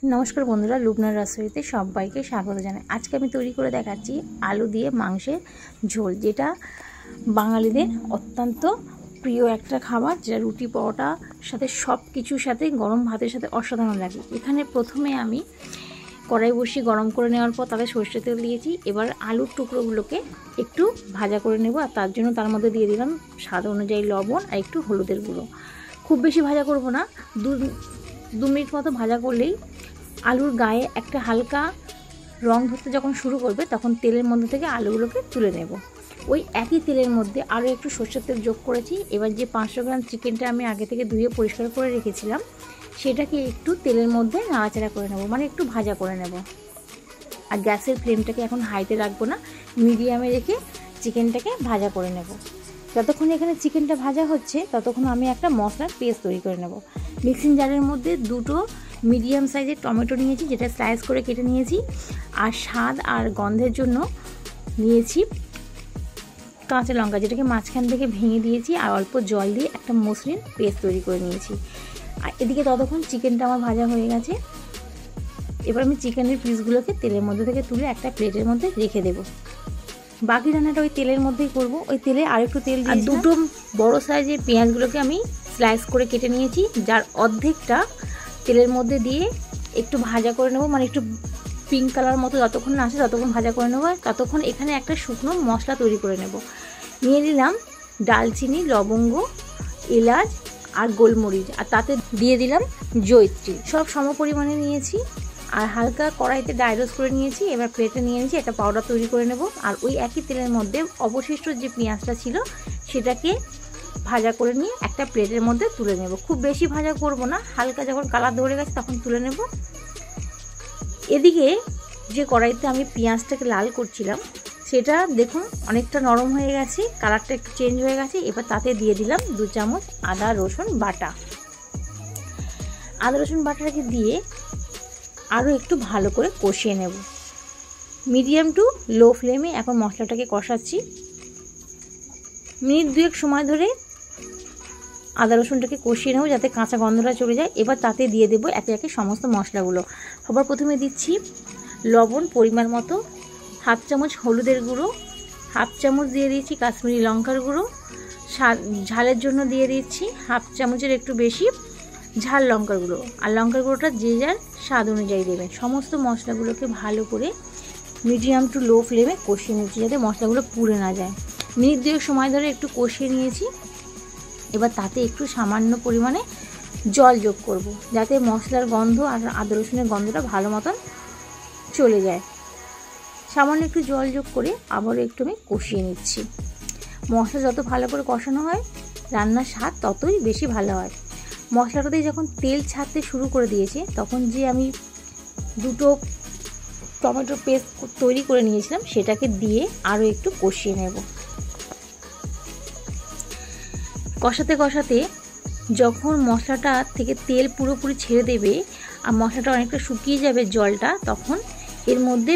नमस्कार बंधुरा लुबनार रसोईते सबाइके स्वागत जानाई। आज के आमी तैरी करे देखाच्छि आलू दिए मांसेर झोल, जेटा बांगालीदेर अत्यंत प्रिय एकटा खाबार, जेटा रुटी परोटार साथे सबकिछुर साथे गरम भातेर साथे असाधारण लागे। एखाने प्रथमे आमी कड़ाई बसिए गरम करे नेওয়ার পর ताते সরষের तेल दिएछि। एबार आलुर टुकरोगुलोके एकटु भाजा करे नेब और तार जोन्नो तार मধ্যে दिए दिलाम स्वाद अनुयायी लवण और एकटु हलुदेर गुঁড়ো। खूब बेशी भाजा करब ना, दो मिनट मतो भाजा करलेई आलुर गाए एक हालका रंग धरते जखन शुरू करबे तखन तेलेर मध्य थेके आलुगुलोके तुले नेब। ओई एकई तेलेर मध्य आरो एकटु सरषेर तेल जोग करेछि। एबार जे 500 ग्राम चिकेनटा आमी आगे थेके धुए परिष्कार करे रेखेছিলাম सेटाके एकटु तेलेर मध्य नाड़ाचाड़ा करे नेब, माने एकटु भाजा करे नेब। और ग्यासेर फ्लेमटाके एखन हाईते राखबो ना, मिडियामे रेखे चिकेनटाके भाजा करे नेब। যতক্ষণ এখানে চিকেনটা ভাজা হচ্ছে ততক্ষণ আমি একটা মশলার পেস্ট তৈরি করে নেব। মিক্সিং জারের মধ্যে দুটো মিডিয়াম সাইজের টমেটো নিয়েছি, যেটা স্লাইস করে কেটে নিয়েছি। আর স্বাদ আর গন্ধের জন্য নিয়েছি কাঁচা লঙ্কা, যেটাকে মাঝখান থেকে ভেঙে দিয়েছি। আর অল্প জল দিয়ে একটা মসৃণ পেস্ট তৈরি করে নিয়েছি। আর এদিকে ততক্ষণ চিকেনটা আমার ভাজা হয়ে গেছে। এবার আমি চিকেনের পিসগুলোকে তেলের মধ্যে থেকে তুলে একটা প্লেটের মধ্যে রেখে দেবো। बाकी रान्नाटा ओई तेलेर मध्येई करब। ओई तेले आरेकटु तेल दिए दुटो बड़ो साइजेर पेঁয়াজগুলোকে আমি স্লাইস করে কেটে নিয়েছি, যার অর্ধেকটা তেলের মধ্যে দিয়ে একটু ভাজা করে নেব, মানে একটু পিঙ্ক কালার মতো যতক্ষণ না আসে ততক্ষণ ভাজা করে নেব। ততক্ষণ এখানে একটা শুকনো মশলা তৈরি করে নেব। নিয়ে নিলাম ডালচিনি, লবঙ্গ, এলাচ আর গোলমরিচ, আর তাতে দিয়ে দিলাম জয়িত্রী। সব সম পরিমাণে নিয়েছি আর হালকা কড়াইতে ড্রাই রোস্ট করে নিয়েছি। এবার প্লেটে নিয়ে নিয়েছি, একটা পাউডার তৈরি করে নেব। আর ওই একই তেলের মধ্যে অবশিষ্ট যে পেঁয়াজটা ছিল সেটাকে ভাজা করে নিয়ে একটা প্লেটের মধ্যে তুলে নেব। খুব বেশি ভাজা করব না, হালকা যখন কালার ধরে গেছে তখন তুলে নেব। এদিকে যে কড়াইতে আমি পেঁয়াজটাকে লাল করছিলাম সেটা দেখুন অনেকটা নরম হয়ে গেছে, কালারটা একটু চেঞ্জ হয়ে গেছে। এবার তাতে দিয়ে দিলাম 2 চামচ আদা রসুন বাটা। আদা রসুন বাটাটাকে দিয়ে আরও একটু ভালো করে কষিয়ে নেব। মিডিয়াম টু লো ফ্লেমে এখন মশলাটাকে কষাচ্ছি। মিনিট 2 সময় ধরে আদা রসুনটাকে কষিয়ে নেব যাতে কাঁচা গন্ধটা চলে যায়। এবার তাতে দিয়ে দেব একে একে সমস্ত মশলাগুলো। সবার প্রথমে দিচ্ছি লবণ পরিমাণ মতো, হাফ চামচ হলুদের গুঁড়ো, হাফ চামচ দিয়ে দিয়েছি কাশ্মীরি লঙ্কার গুঁড়ো, ঝালের জন্য দিয়ে দিচ্ছি হাফ চামচের একটু বেশি ঝাল লঙ্কার গুঁড়ো। আর লঙ্কার গুঁড়োটা যে যার স্বাদ অনুযায়ী দেবেন। সমস্ত মশলাগুলোকে ভালো করে মিডিয়াম টু লো ফ্লেমে কষিয়ে নিচ্ছি যাতে মশলাগুলো পুড়ে না যায়। মিনিট 2 সময় ধরে একটু কষিয়ে নিয়েছি। এবার তাতে একটু সামান্য পরিমাণে জল যোগ করব যাতে মশলার গন্ধ আর আদা রসুনের গন্ধটা ভালো মতন চলে যায়। সামান্য একটু জল যোগ করে আবারও একটু আমি কষিয়ে নিচ্ছি। মশলা যত ভালো করে কষানো হয় রান্নার স্বাদ ততই বেশি ভালো হয়। মশলাটাতে যখন তেল ছাড়তে শুরু করে দিয়েছে তখন যে আমি দুটো টমেটো পেস্ট তৈরি করে নিয়েছিলাম সেটাকে দিয়ে আরও একটু কষিয়ে নেব। কষাতে কষাতে যখন মশলাটা থেকে তেল পুরোপুরি ছেড়ে দেবে আর মশলাটা অনেকটা শুকিয়ে যাবে জলটা, তখন এর মধ্যে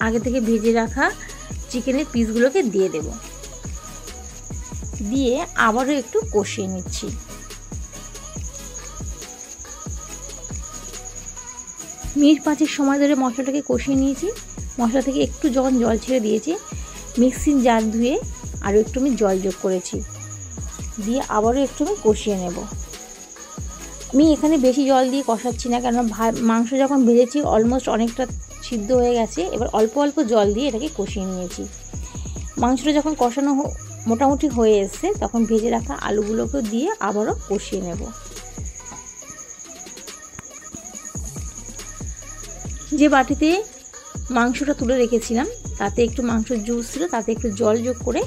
আগে থেকে ভেজে রাখা চিকেনের পিসগুলোকে দিয়ে দেব। দিয়ে আবারও একটু কষিয়ে নিচ্ছি। মিনিট 5 সময় ধরে মশলাটাকে কষিয়ে নিয়েছি। মশলা থেকে একটু যখন জল ছেড়ে দিয়েছে মিক্সিং জার ধুয়ে আরও একটু আমি জল যোগ করেছি, দিয়ে আবারও একটু আমি কষিয়ে নেব। আমি এখানে বেশি জল দিয়ে কষাচ্ছি না, কারণ মাংস যখন ভেজেছি অলমোস্ট অনেকটা সিদ্ধ হয়ে গেছে। এবার অল্প অল্প জল দিয়ে এটাকে কষিয়ে নিয়েছি। মাংসটা যখন কষানো মোটামুটি হয়ে এসছে তখন ভেজে রাখা আলুগুলোকে দিয়ে আবারও কষিয়ে নেব। যে বাটিতে মাংসটা তুলে রেখেছিলাম তাতে একটু মাংসের জুস ছিল, তাতে একটু জল যোগ করে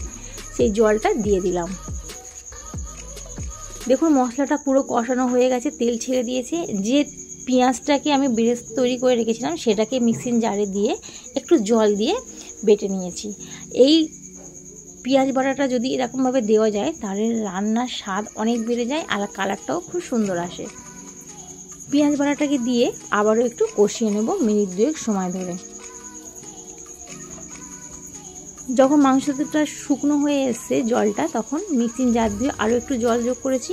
সেই জলটা দিয়ে দিলাম। দেখুন মশলাটা পুরো কষানো হয়ে গেছে, তেল ছেড়ে দিয়েছে। যে পেঁয়াজটাকে আমি বেরেস্তা তৈরি করে রেখেছিলাম সেটাকে মিক্সিং জারে দিয়ে একটু জল দিয়ে বেটে নিয়েছি। এই পেঁয়াজ বাটাটা যদি এরকমভাবে দেওয়া যায় তাহলে রান্নার স্বাদ অনেক বেড়ে যায় আর কালারটাও খুব সুন্দর আসে। পেঁয়াজ বাটাটাকে দিয়ে আবারও একটু কষিয়ে নেব মিনিট 2 সময় ধরে। যখন মাংসটা শুকনো হয়ে এসছে জলটা, তখন মিক্সিং জার দিয়ে আরও একটু জল যোগ করেছি,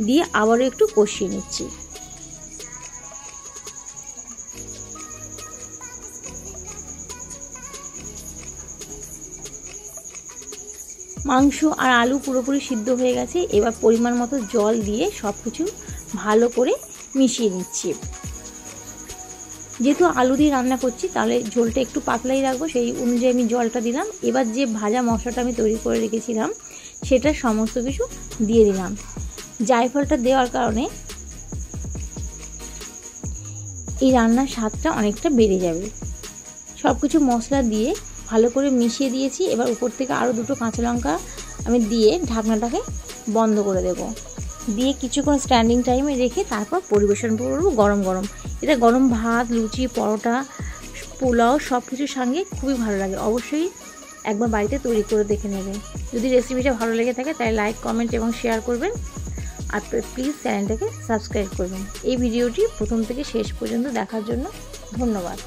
দিয়ে আবারও একটু কষিয়ে নিচ্ছি। মাংস আর আলু পুরোপুরি সিদ্ধ হয়ে গেছে। এবার পরিমাণ মতো জল দিয়ে সব কিছু ভালো করে মিশিয়ে নিচ্ছি। যেহেতু আলু দিয়ে রান্না করছি তাহলে ঝোলটা একটু পাতলাই রাখবো, সেই অনুযায়ী আমি জলটা দিলাম। এবার যে ভাজা মশলাটা আমি তৈরি করে রেখেছিলাম সেটা সমস্ত কিছু দিয়ে দিলাম। জায়ফলটা দেওয়ার কারণে এই রান্নার স্বাদটা অনেকটা বেড়ে যাবে। সব কিছু মশলা দিয়ে ভালো করে মিশিয়ে দিয়েছি। এবার উপর থেকে আরও 2টো কাঁচা লঙ্কা আমি দিয়ে ঢাকনাটাকে বন্ধ করে দেব। দিয়ে কিছুক্ষণ স্ট্যান্ডিং টাইমে রেখে তারপর পরিবেশন করবো গরম গরম। এটা গরম ভাত, লুচি, পরোটা, পোলাও সব কিছুর সঙ্গে খুবই ভালো লাগে। অবশ্যই একবার বাড়িতে তৈরি করে দেখে নেবেন। যদি রেসিপিটা ভালো লেগে থাকে তাহলে লাইক, কমেন্ট এবং শেয়ার করবেন। আর প্লিজ চ্যানেলটাকে সাবস্ক্রাইব করবেন। এই ভিডিওটি প্রথম থেকে শেষ পর্যন্ত দেখার জন্য ধন্যবাদ।